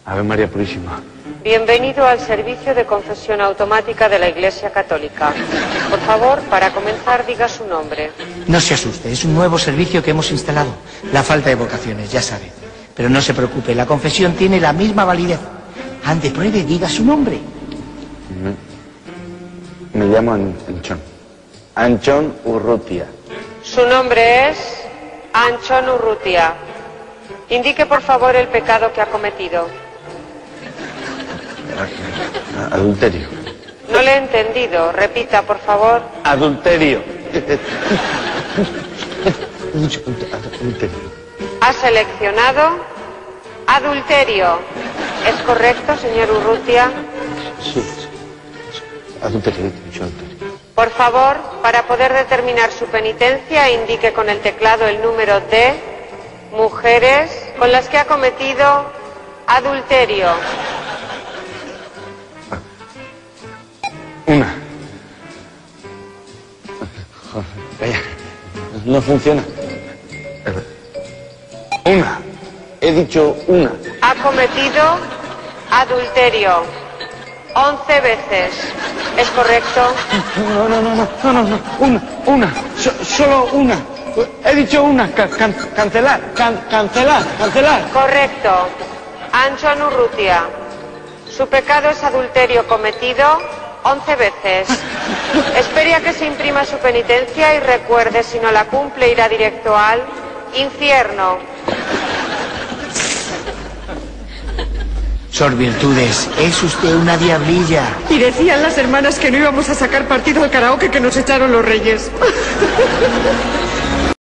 Ave María Purísima. Bienvenido al servicio de confesión automática de la Iglesia Católica. Por favor, para comenzar, diga su nombre. No se asuste, es un nuevo servicio que hemos instalado. La falta de vocaciones, ya sabe. Pero no se preocupe, la confesión tiene la misma validez. Ande, pruebe, diga su nombre. Me llamo Anchón. Anchón Urrutia. Su nombre es Anchón Urrutia. Indique, por favor, el pecado que ha cometido. Adulterio. No le he entendido. Repita, por favor. Adulterio. Adulterio. Ha seleccionado adulterio. ¿Es correcto, señor Urrutia? Sí. Adulterio, he dicho adulterio. Por favor, para poder determinar su penitencia, indique con el teclado el número de mujeres con las que ha cometido adulterio. Una. Joder, calla. No funciona. Una. He dicho una. Ha cometido adulterio 11 veces. ¿Es correcto? No. Una. Solo una. He dicho una. Cancelar. Correcto. Anchón Urrutia. Su pecado es adulterio cometido 11 veces. Espere a que se imprima su penitencia y recuerde, si no la cumple, irá directo al infierno. Sor Virtudes, es usted una diablilla. Y decían las hermanas que no íbamos a sacar partido al karaoke que nos echaron los reyes.